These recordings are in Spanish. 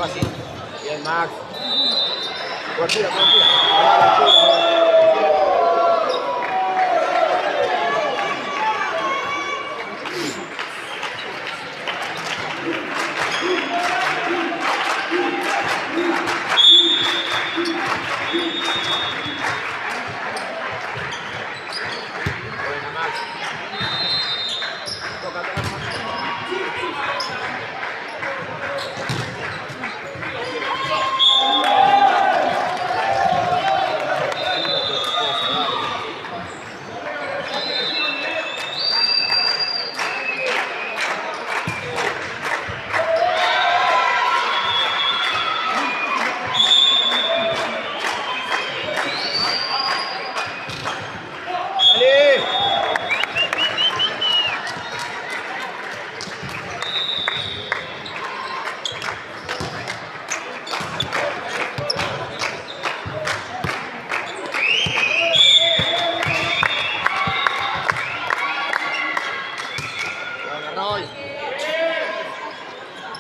fácil. Bien, Max. Cobertura, cobertura. Buena, Max. Toca, toca, toca.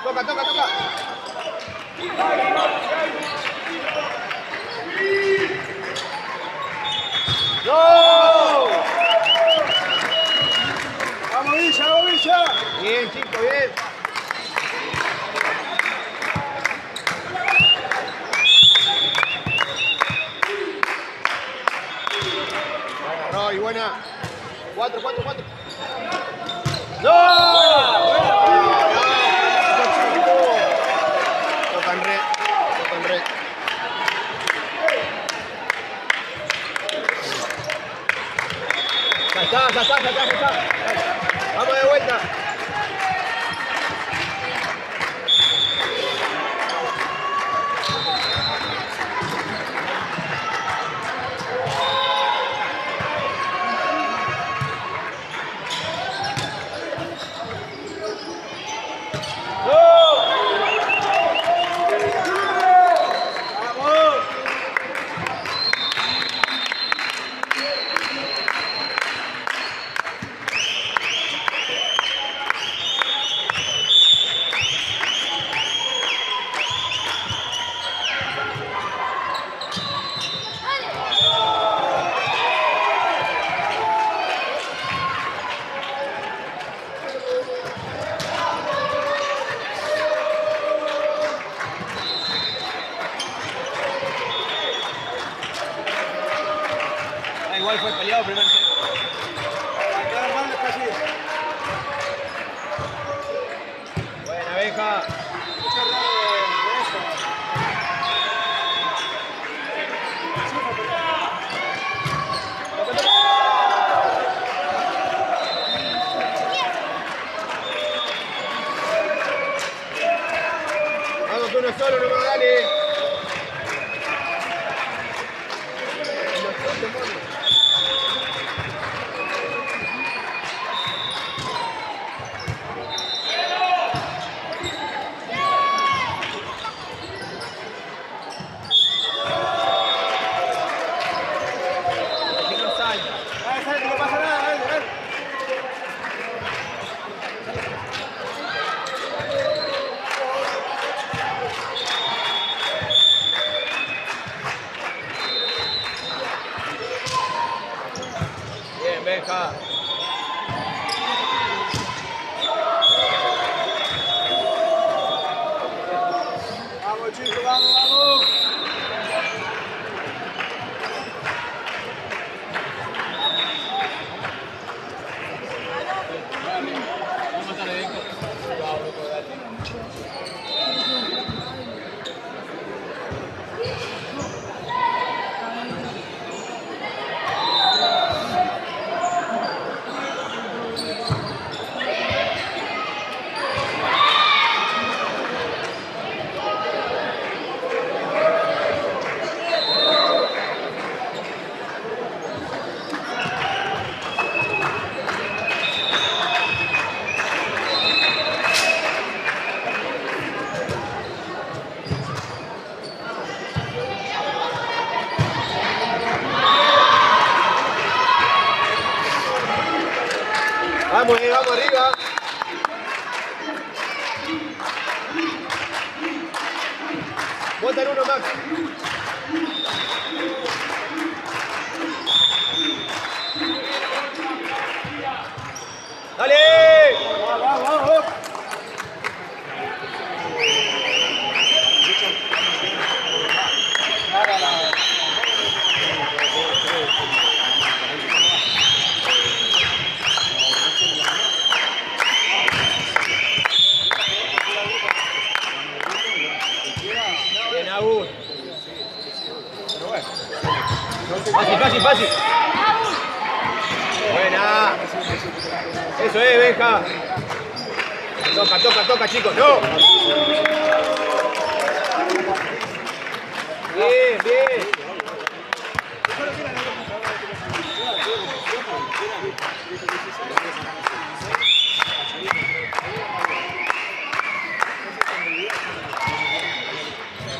Toca, toca, toca. ¡No! ¡Vamos, Villa! ¡Vamos, Villa! Bien, chico, bien. Buena, Roy, buena. 4, 4, 4. ¡No! Tocan red. Tocan red. Ya está, ya está, ya está, ya está. Vamos de vuelta. Igual fue peleado primer set. Buena, Beja. Vamos uno solo, no me dale. Bien, Benja. Vamos, chicos, vamos, vamos. Vamos arriba. Faltan uno, Max. ¡Dale! Vamos. Bien, Agus. Fácil. Buena. Eso es, Benja. Toca, chicos. No. Bien.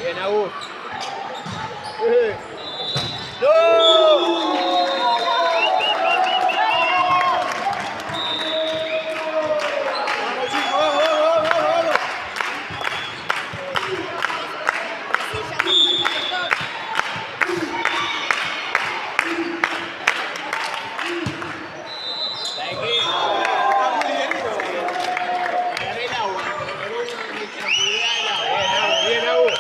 Bien, Agus. ¡No! Bien, Agus.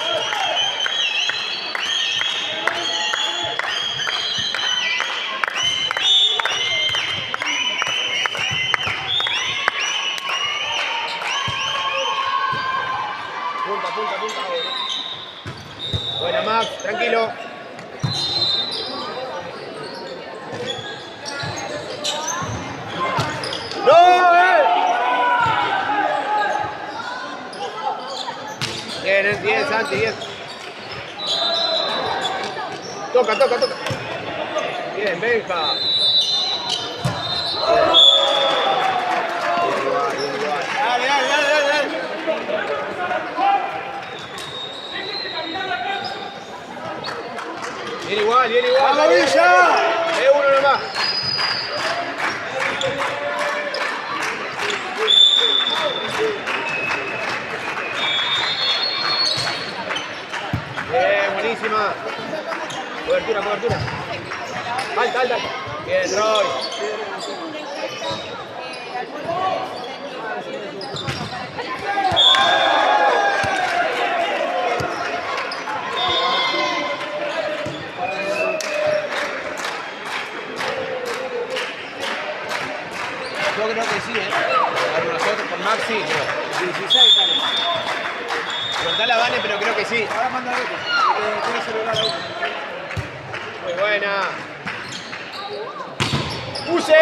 Punta. Buena, Max, tranquilo. ¡No! Bien, Santi, bien. Toca. Bien, Benja. Dale. Bien igual. ¡Vamos, Villa! Uno nomás. Bien, buenísima. Cobertura. Alta. Bien, Roy. Yo creo que sí, nosotros con Maxi, 16 sale. Preguntale a Vane, pero creo que sí. Ahora manda otro. Tiene celular ahí. Muy buena. ¡Puse!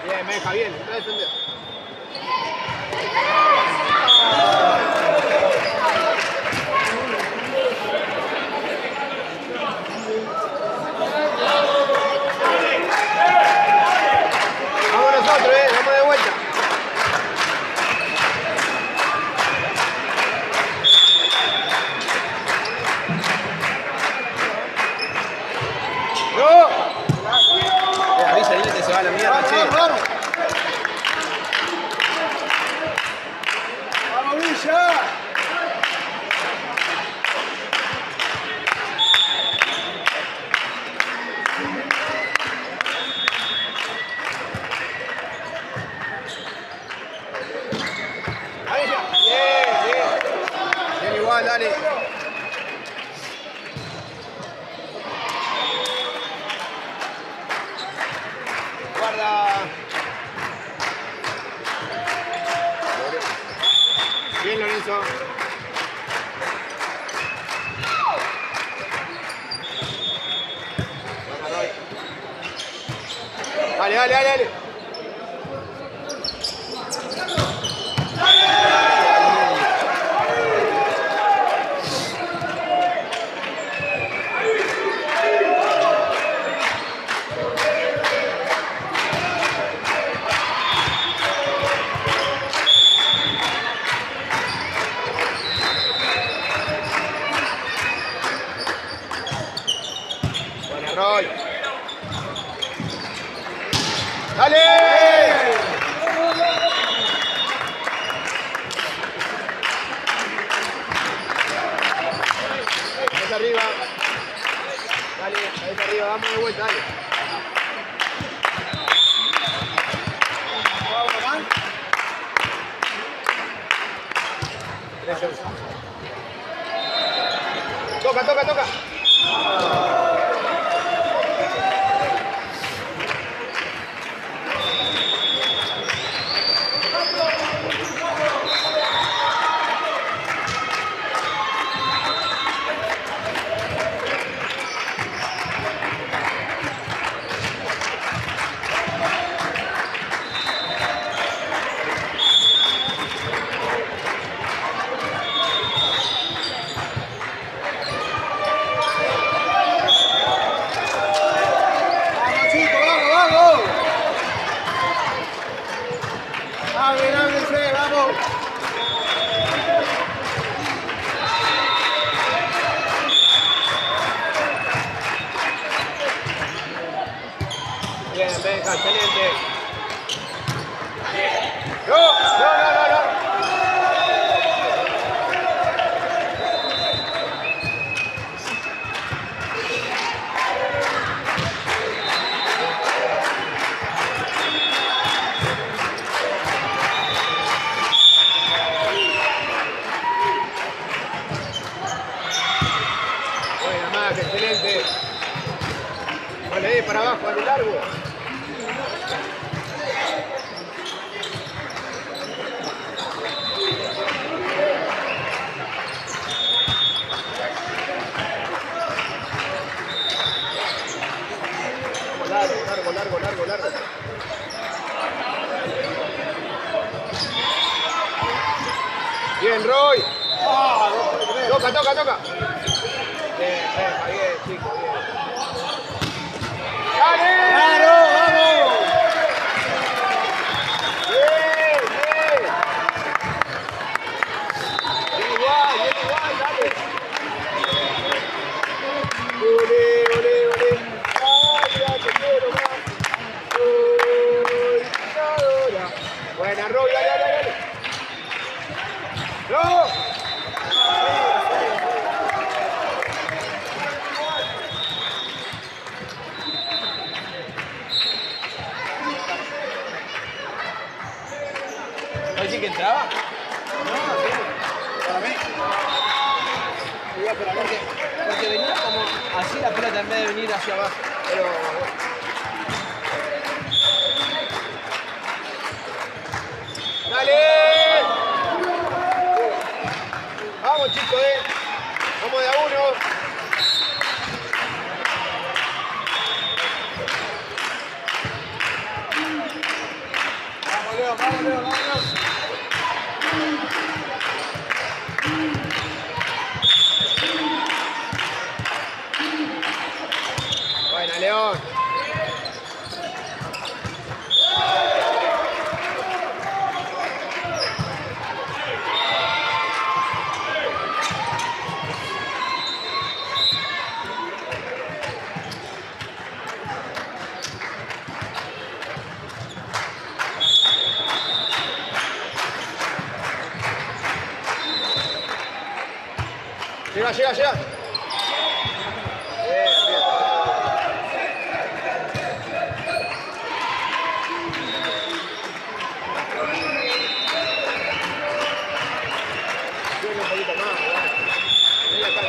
Bien, Benja, bien. Está defendiendo. Vamos nosotros, vamos de vuelta. ¡No! Avisa el que se va a la mierda, che. Vamos, Villa! Ahí ya. Bien. Bien igual, dale. Guarda. Bien, Lorenzo. Dale. ¡Dale! Ahí arriba. Dale, ahí arriba, vamos de vuelta, dale. Toca, toca, toca. Bien, venga, excelente. No. Buena, Max, excelente. Vale, ahí para abajo, a lo largo. Largo. Bien, Roy. Toca. Bien, chico, bien. ¡Dale! ¡Claro, vamos! Bien. Bien igual, dale. Ole. Ay, ya te quiero más. Ahora. Buena, Roy, dale. ¡No! ¿No dice que entraba? Para mí. Porque venía como así la pelota en vez de venir hacia abajo. Pero... ¡Dale! Vamos, chicos, Vamos de a uno. Vamos, Leo. Buena, León. Llega. Bien. Un poquito más, Mira acá.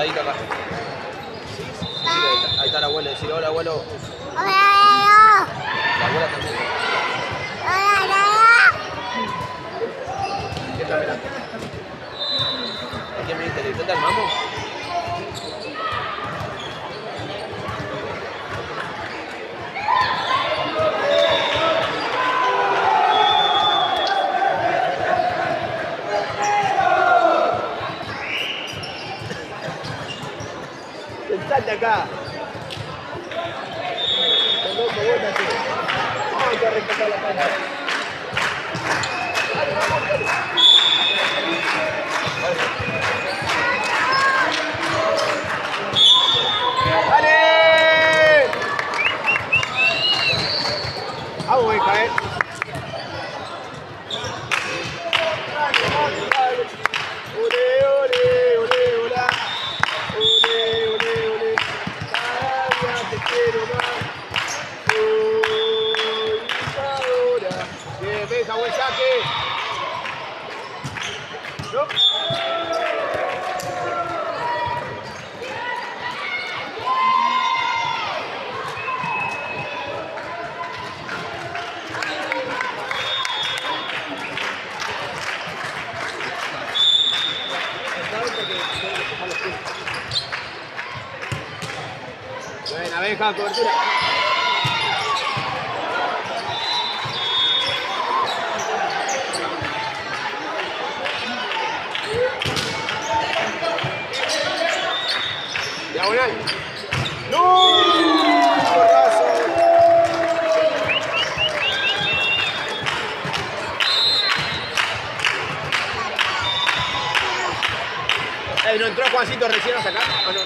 sentadito acá. Ahí está el abuelo, decir hola abuelo. La abuela también. ¿Qué está mirando? ¿A quién me dice? ¿Le intenta el mambo? Sentate acá. Vamos a rescatar la cancha. ¡Dale! Vamos, hija, Ole, ole, ole, hola. Ole, ole, ole. Cada día te quiero más. Hoy y ahora. Bien, venga, buen saque. ¿No? Buena, venga, cobertura. Diagonal. ¡No! ¡Porrazo! ¿No entró Juancito recién hasta acá? ¿O no?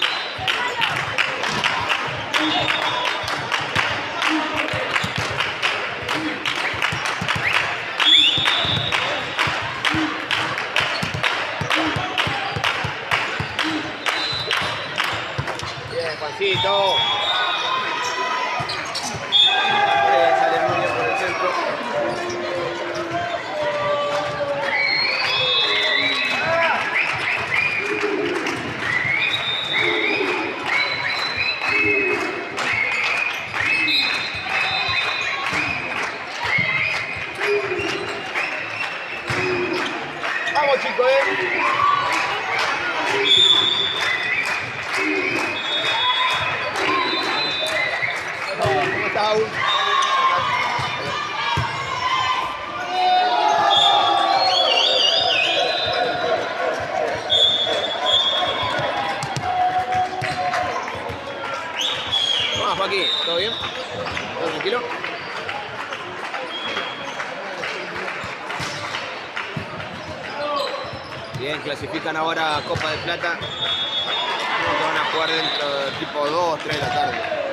Bien, Juancito. Sale muy bien por el centro. Vamos, chicos, ¿Cómo está, Aún? Vamos, Joaquín, ¿todo bien? ¿Todo tranquilo? Bien, clasifican ahora a Copa de Plata. Creo que van a jugar dentro de tipo 2, 3 de la tarde.